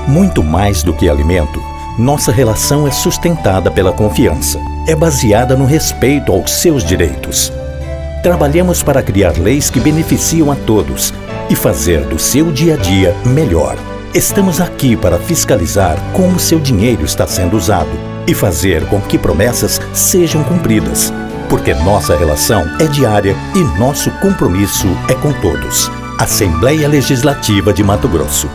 Muito mais do que alimento, nossa relação é sustentada pela confiança. É baseada no respeito aos seus direitos. Trabalhamos para criar leis que beneficiam a todos e fazer do seu dia a dia melhor. Estamos aqui para fiscalizar como seu dinheiro está sendo usado e fazer com que promessas sejam cumpridas. Porque nossa relação é diária e nosso compromisso é com todos. Assembleia Legislativa de Mato Grosso.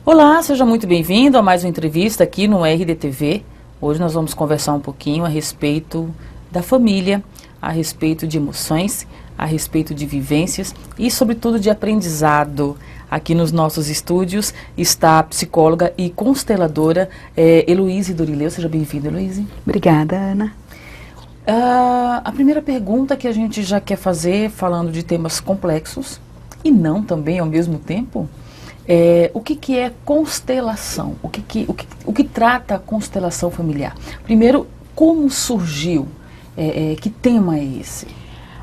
Olá, seja muito bem-vindo a mais uma entrevista aqui no RDTV. Hoje nós vamos conversar um pouquinho a respeito da família, a respeito de emoções, a respeito de vivências e, sobretudo, de aprendizado. Aqui nos nossos estúdios está a psicóloga e consteladora Heloíse Dorileu. Seja bem-vinda, Heloíse. Obrigada, Ana. A primeira pergunta que a gente já quer fazer, falando de temas complexos e não também ao mesmo tempo, o que é constelação? O que trata a constelação familiar? Primeiro, como surgiu? Que tema é esse?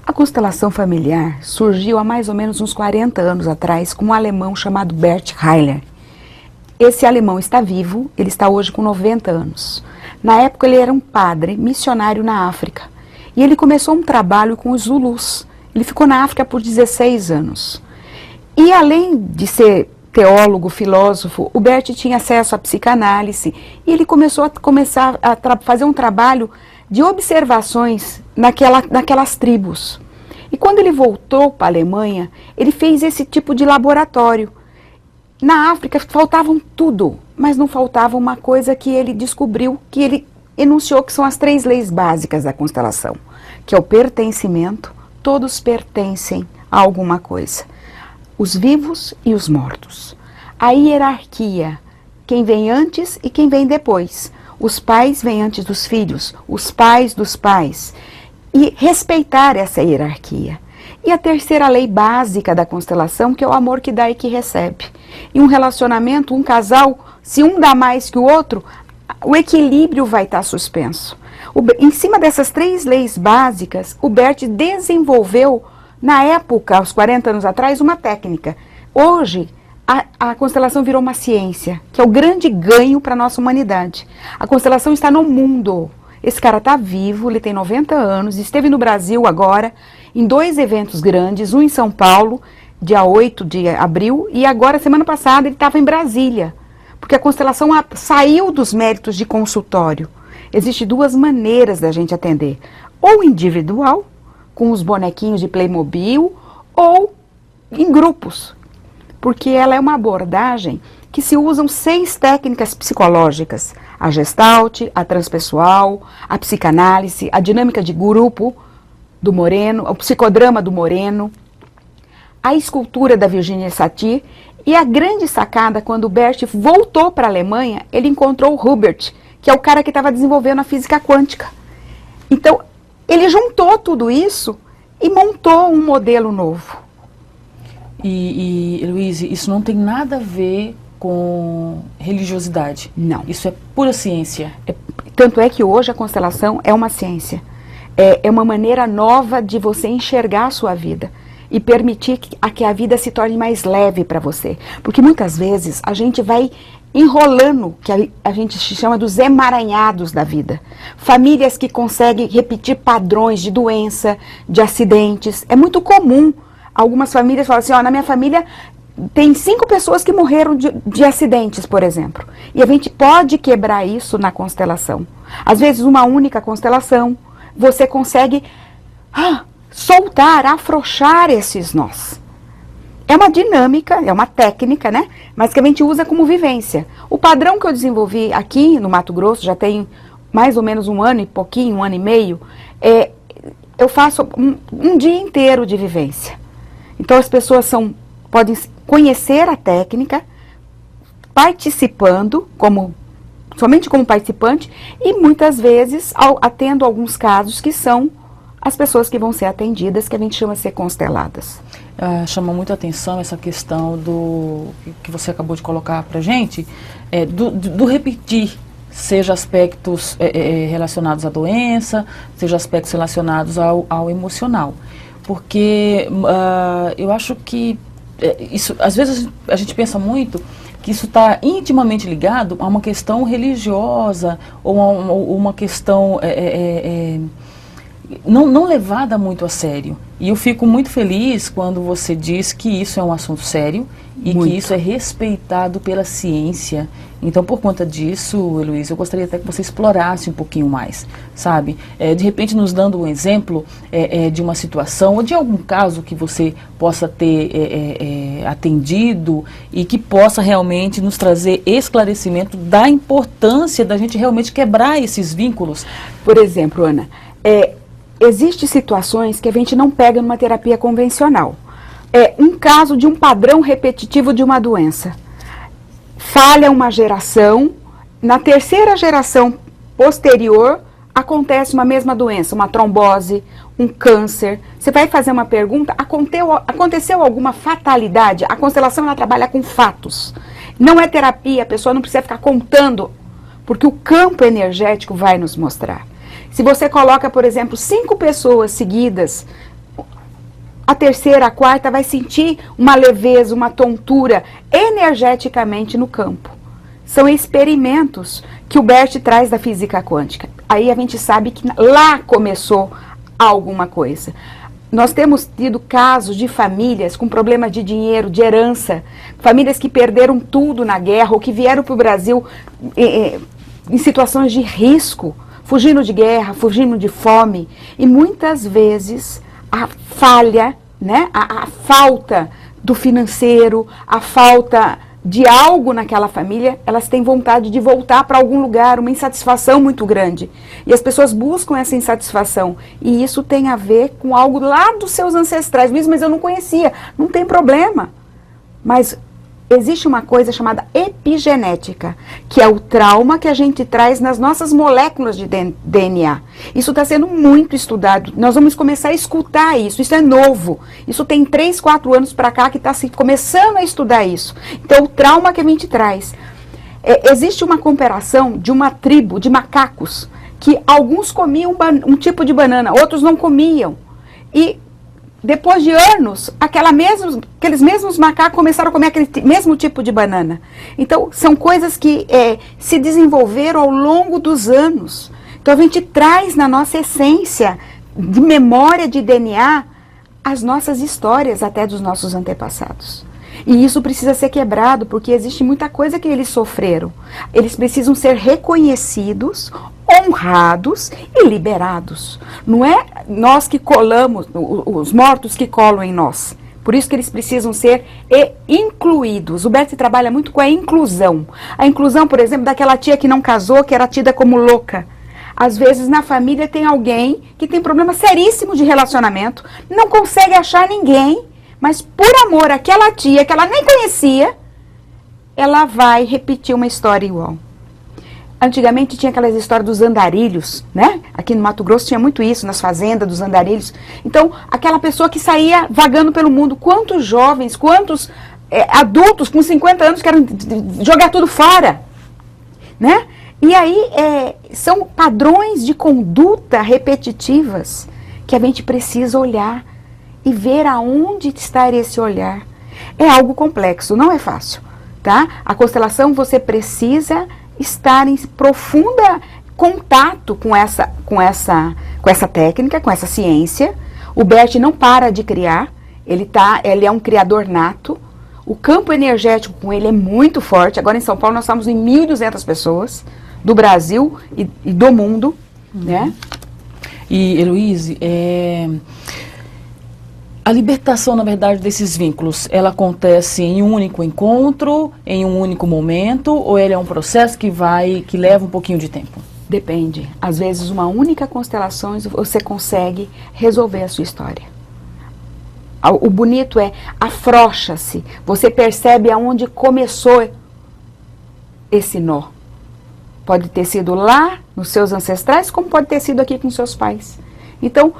A constelação familiar surgiu há mais ou menos uns 40 anos atrás com um alemão chamado Bert Hellinger. Esse alemão está vivo, ele está hoje com 90 anos. Na época ele era um padre missionário na África e ele começou um trabalho com os Zulus. Ele ficou na África por 16 anos. E além de ser teólogo, filósofo, o Bert tinha acesso à psicanálise e ele começou a fazer um trabalho de observações naquelas tribos. E quando ele voltou para a Alemanha, ele fez esse tipo de laboratório. Na África faltavam tudo, mas não faltava uma coisa que ele descobriu, que ele enunciou que são as 3 leis básicas da constelação, que é o pertencimento, todos pertencem a alguma coisa. Os vivos e os mortos. A hierarquia, quem vem antes e quem vem depois. Os pais vêm antes dos filhos, os pais dos pais. E respeitar essa hierarquia. E a terceira lei básica da constelação, que é o amor que dá e que recebe. Em um relacionamento, um casal, se um dá mais que o outro, o equilíbrio vai estar suspenso. Em cima dessas 3 leis básicas, o Bert desenvolveu, na época, aos 40 anos atrás, uma técnica. Hoje, a constelação virou uma ciência, que é o grande ganho para a nossa humanidade. A constelação está no mundo. Esse cara está vivo, ele tem 90 anos, esteve no Brasil agora, em 2 eventos grandes, um em São Paulo, dia 8 de abril, e agora, semana passada, ele estava em Brasília, porque a constelação saiu dos méritos de consultório. Existem 2 maneiras da gente atender, ou individual, com os bonequinhos de Playmobil, ou em grupos, porque ela é uma abordagem que se usam 6 técnicas psicológicas: a Gestalt, a transpessoal, a psicanálise, a dinâmica de grupo do Moreno, o psicodrama do Moreno, a escultura da Virginia Satir, e a grande sacada, quando o Bert voltou para a Alemanha, ele encontrou o Hubert, que é o cara que estava desenvolvendo a física quântica. Então, ele juntou tudo isso e montou um modelo novo. E Heloíse, isso não tem nada a ver com religiosidade? Não. Isso é pura ciência? Tanto é que hoje a constelação é uma ciência. É uma maneira nova de você enxergar a sua vida e permitir que a vida se torne mais leve para você. Porque muitas vezes a gente vai enrolando, que a gente chama dos emaranhados da vida. Famílias que conseguem repetir padrões de doença, de acidentes. É muito comum. Algumas famílias falam assim, na minha família tem 5 pessoas que morreram de acidentes, por exemplo. E a gente pode quebrar isso na constelação. Às vezes uma única constelação, você consegue soltar, afrouxar esses nós. É uma dinâmica, é uma técnica, né? Mas que a gente usa como vivência. O padrão que eu desenvolvi aqui no Mato Grosso, já tem mais ou menos 1 ano e pouquinho, 1 ano e meio, eu faço um dia inteiro de vivência. Então as pessoas podem conhecer a técnica, participando, somente como participante, e muitas vezes atendo alguns casos que são as pessoas que vão ser atendidas, que a gente chama de ser consteladas. Chama muito a atenção essa questão que você acabou de colocar para a gente, do repetir, seja aspectos relacionados à doença, seja aspectos relacionados ao emocional. porque eu acho que isso, às vezes a gente pensa muito que isso está intimamente ligado a uma questão religiosa ou a uma questão não levada muito a sério. E eu fico muito feliz quando você diz que isso é um assunto sério e que isso é respeitado pela ciência. Então, por conta disso, Heloísa, eu gostaria até que você explorasse um pouquinho mais, sabe? De repente, nos dando um exemplo de uma situação ou de algum caso que você possa ter atendido e que possa realmente nos trazer esclarecimento da importância da gente realmente quebrar esses vínculos. Por exemplo, Ana, existem situações que a gente não pega numa terapia convencional. Um caso de um padrão repetitivo de uma doença. Falha uma geração, na terceira geração posterior acontece uma mesma doença, uma trombose, um câncer. Você vai fazer uma pergunta, aconteceu alguma fatalidade? A constelação ela trabalha com fatos. Não é terapia, a pessoa não precisa ficar contando, porque o campo energético vai nos mostrar. Se você coloca, por exemplo, 5 pessoas seguidas, a terceira, a quarta vai sentir uma leveza, uma tontura energeticamente no campo. São experimentos que o Bert traz da física quântica. Aí a gente sabe que lá começou alguma coisa. Nós temos tido casos de famílias com problemas de dinheiro, de herança, famílias que perderam tudo na guerra ou que vieram para o Brasil em situações de risco, fugindo de guerra, fugindo de fome. E muitas vezes a falha, né, a falta do financeiro, a falta de algo naquela família, elas têm vontade de voltar para algum lugar, uma insatisfação muito grande. E as pessoas buscam essa insatisfação. E isso tem a ver com algo lá dos seus ancestrais. Mas eu não conhecia. Não tem problema. Mas existe uma coisa chamada epigenética, que é o trauma que a gente traz nas nossas moléculas de DNA. Isso está sendo muito estudado. Nós vamos começar a escutar isso. Isso é novo. Isso tem 3, 4 anos para cá que está começando a estudar isso. Então, o trauma que a gente traz. Existe uma comparação de uma tribo de macacos, que alguns comiam um tipo de banana, outros não comiam. E depois de anos, aqueles mesmos macacos começaram a comer aquele mesmo tipo de banana. Então, são coisas que se desenvolveram ao longo dos anos. Então, a gente traz na nossa essência de memória de DNA as nossas histórias até dos nossos antepassados. E isso precisa ser quebrado, porque existe muita coisa que eles sofreram. Eles precisam ser reconhecidos, honrados e liberados. Não é nós que colamos, os mortos que colam em nós. Por isso que eles precisam ser incluídos. O Bert trabalha muito com a inclusão. A inclusão, por exemplo, daquela tia que não casou, que era tida como louca. Às vezes na família tem alguém que tem problema seríssimo de relacionamento, não consegue achar ninguém, mas por amor àquela tia que ela nem conhecia, ela vai repetir uma história igual. Antigamente tinha aquelas histórias dos andarilhos, né? Aqui no Mato Grosso tinha muito isso, nas fazendas dos andarilhos. Então, aquela pessoa que saía vagando pelo mundo, quantos jovens, quantos adultos com 50 anos querem jogar tudo fora, né? E aí são padrões de conduta repetitivas que a gente precisa olhar e ver aonde está esse olhar. É algo complexo, não é fácil, tá? A constelação você precisa estar em profunda contato com essa técnica, com essa ciência. O Bert não para de criar, ele é um criador nato. O campo energético com ele é muito forte. Agora em São Paulo nós estamos em 1.200 pessoas do Brasil e do mundo, né? E Heloísa, a libertação, na verdade, desses vínculos, ela acontece em um único encontro, em um único momento, ou ele é um processo que leva um pouquinho de tempo? Depende. Às vezes, uma única constelação você consegue resolver a sua história. O bonito afrouxa-se. Você percebe aonde começou esse nó. Pode ter sido lá, nos seus ancestrais, como pode ter sido aqui com seus pais. Então,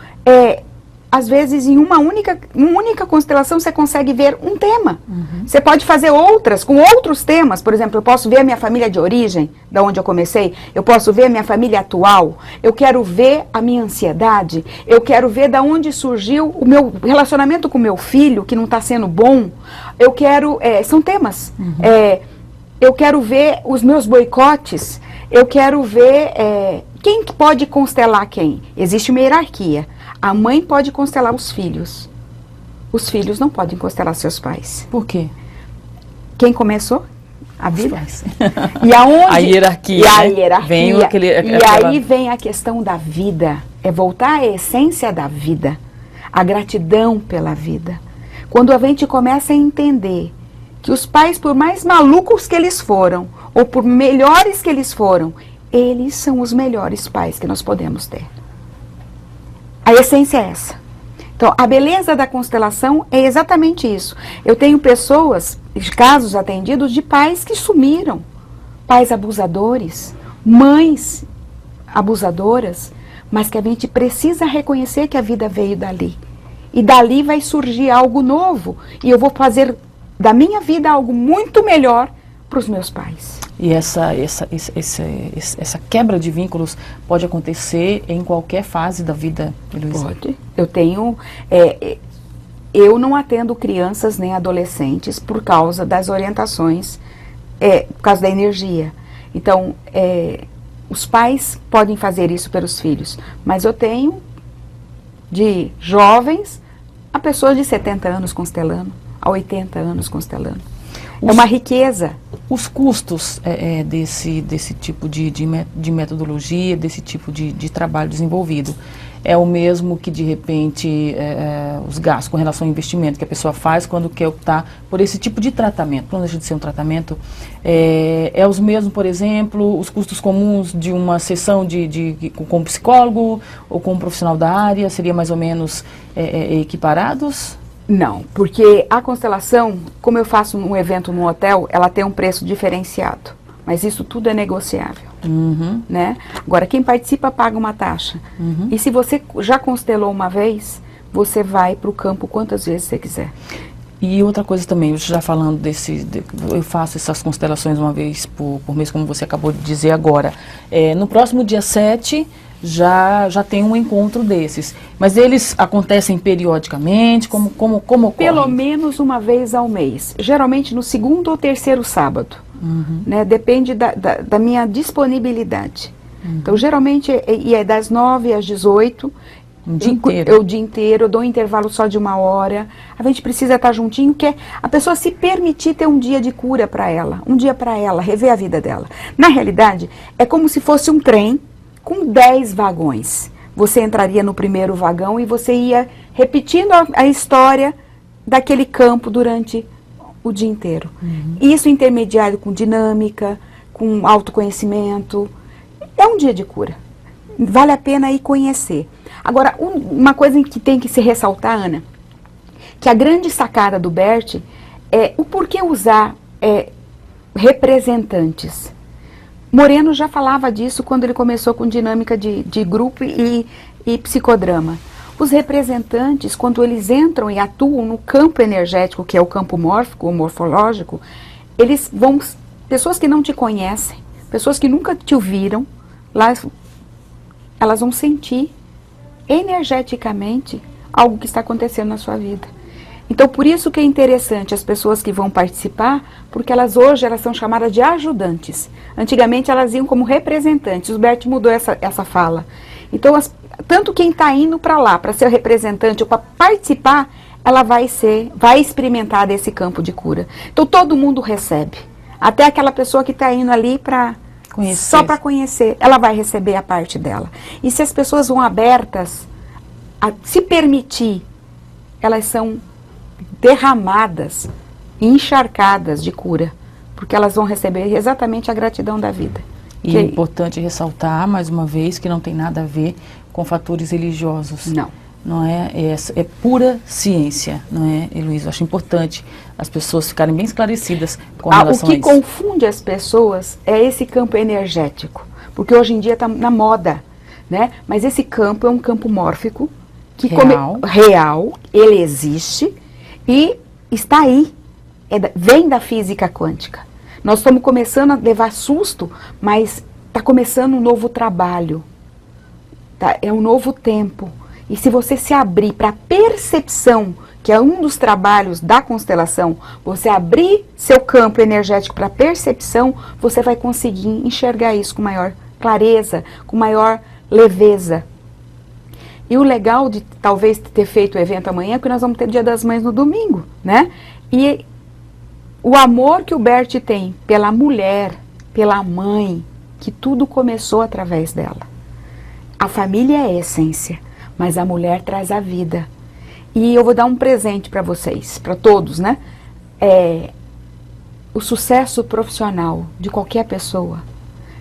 às vezes, em uma única constelação, você consegue ver um tema. Você pode fazer outras, com outros temas. Por exemplo, eu posso ver a minha família de origem, da onde eu comecei. Eu posso ver a minha família atual. Eu quero ver a minha ansiedade. Eu quero ver da onde surgiu o meu relacionamento com o meu filho, que não está sendo bom. Eu quero... são temas. Eu quero ver os meus boicotes. Eu quero ver quem pode constelar quem. Existe uma hierarquia. A mãe pode constelar os filhos. Os filhos não podem constelar seus pais. Por quê? Quem começou? A vida. Os pais. E aonde? A hierarquia. E a né? hierarquia. Vem Aí vem a questão da vida. É voltar à essência da vida. A gratidão pela vida. Quando a gente começa a entender que os pais, por mais malucos que eles foram, ou por melhores que eles foram, eles são os melhores pais que nós podemos ter. A essência é essa. Então, a beleza da constelação é exatamente isso. Eu tenho pessoas, casos atendidos de pais que sumiram. Pais abusadores, mães abusadoras, mas que a gente precisa reconhecer que a vida veio dali. E dali vai surgir algo novo. E eu vou fazer da minha vida algo muito melhor para os meus pais. E essa quebra de vínculos pode acontecer em qualquer fase da vida, Heloísa? Pode. Eu tenho... eu não atendo crianças nem adolescentes por causa das orientações, por causa da energia. Então, os pais podem fazer isso pelos filhos, mas eu tenho de jovens a pessoas de 70 anos constelando, a 80 anos constelando. É uma riqueza. Os custos desse tipo de metodologia, desse tipo de trabalho desenvolvido, é o mesmo que, de repente, os gastos com relação ao investimento que a pessoa faz quando quer optar por esse tipo de tratamento? Não deixa de ser um tratamento. É os mesmos, por exemplo, os custos comuns de uma sessão com um psicólogo ou com um profissional da área? Seria mais ou menos equiparados? Não, porque a constelação, como eu faço um evento no hotel, ela tem um preço diferenciado. Mas isso tudo é negociável. Né? Agora, quem participa paga uma taxa. E se você já constelou uma vez, você vai para o campo quantas vezes você quiser. E outra coisa também, já falando eu faço essas constelações uma vez por mês, como você acabou de dizer agora. No próximo dia 7... Já tem um encontro desses. Mas eles acontecem periodicamente? Como ocorre? Pelo menos uma vez ao mês. Geralmente no segundo ou terceiro sábado. Né? Depende da minha disponibilidade. Então, geralmente, é das 9 às 18. Um dia inteiro? O dia inteiro. Eu dou um intervalo só de 1 hora. A gente precisa estar juntinho, que é a pessoa se permitir ter um dia de cura para ela. Um dia para ela, rever a vida dela. Na realidade, é como se fosse um trem com 10 vagões. Você entraria no primeiro vagão e você ia repetindo a história daquele campo durante o dia inteiro. Isso intermediado com dinâmica, com autoconhecimento. É um dia de cura. Vale a pena ir conhecer. Agora, uma coisa que tem que se ressaltar, Ana, que a grande sacada do Bert é o porquê usar representantes. Moreno já falava disso quando ele começou com dinâmica de grupo e psicodrama. Os representantes, quando eles entram e atuam no campo energético, que é o campo mórfico ou morfológico, eles vão, pessoas que não te conhecem, pessoas que nunca te ouviram, elas vão sentir energeticamente algo que está acontecendo na sua vida. Então, por isso que é interessante as pessoas que vão participar, porque hoje elas são chamadas de ajudantes. Antigamente elas iam como representantes, o Bert mudou essa fala. Então, tanto quem está indo para lá, para ser representante ou para participar, ela vai experimentar desse campo de cura. Então, todo mundo recebe. Até aquela pessoa que está indo ali só para conhecer, ela vai receber a parte dela. E se as pessoas vão abertas a se permitir, elas são derramadas, encharcadas de cura, porque elas vão receber exatamente a gratidão da vida. E é importante ressaltar, mais uma vez, que não tem nada a ver com fatores religiosos. Não é? É pura ciência, não é, Heloísa? Eu acho importante as pessoas ficarem bem esclarecidas com relação a isso. O que confunde as pessoas é esse campo energético, porque hoje em dia está na moda, né? Mas esse campo é um campo mórfico, real, ele existe e está aí, vem da física quântica. Nós estamos começando a levar susto, mas está começando um novo trabalho, tá? É um novo tempo. E se você se abrir para a percepção, que é um dos trabalhos da constelação, você abrir seu campo energético para a percepção, você vai conseguir enxergar isso com maior clareza, com maior leveza. E o legal de talvez ter feito o evento amanhã é que nós vamos ter Dia das Mães no domingo, né? E o amor que o Bert tem pela mulher, pela mãe, que tudo começou através dela. A família é a essência, mas a mulher traz a vida. E eu vou dar um presente para vocês, para todos, né? O sucesso profissional de qualquer pessoa,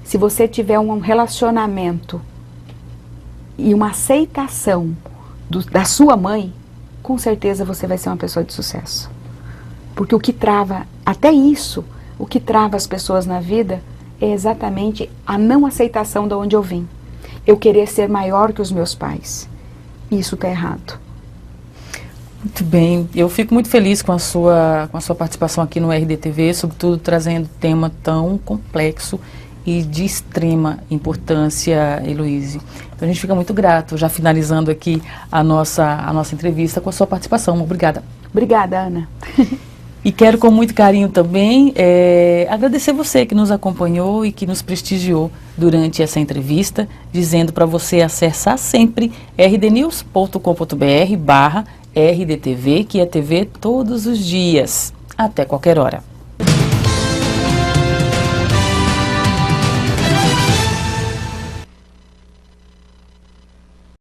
se você tiver um relacionamento e uma aceitação da sua mãe, com certeza você vai ser uma pessoa de sucesso. Porque o que trava, até isso, o que trava as pessoas na vida é exatamente a não aceitação de onde eu vim. Eu querer ser maior que os meus pais. Isso está errado. Muito bem, eu fico muito feliz com a sua participação aqui no RDTV, sobretudo trazendo um tema tão complexo e de extrema importância, Heloíse. Então a gente fica muito grato, já finalizando aqui a nossa entrevista com a sua participação. Obrigada. Obrigada, Ana. E quero com muito carinho também agradecer você que nos acompanhou e que nos prestigiou durante essa entrevista, dizendo para você acessar sempre rdnews.com.br/RDTV, que é TV todos os dias, até qualquer hora.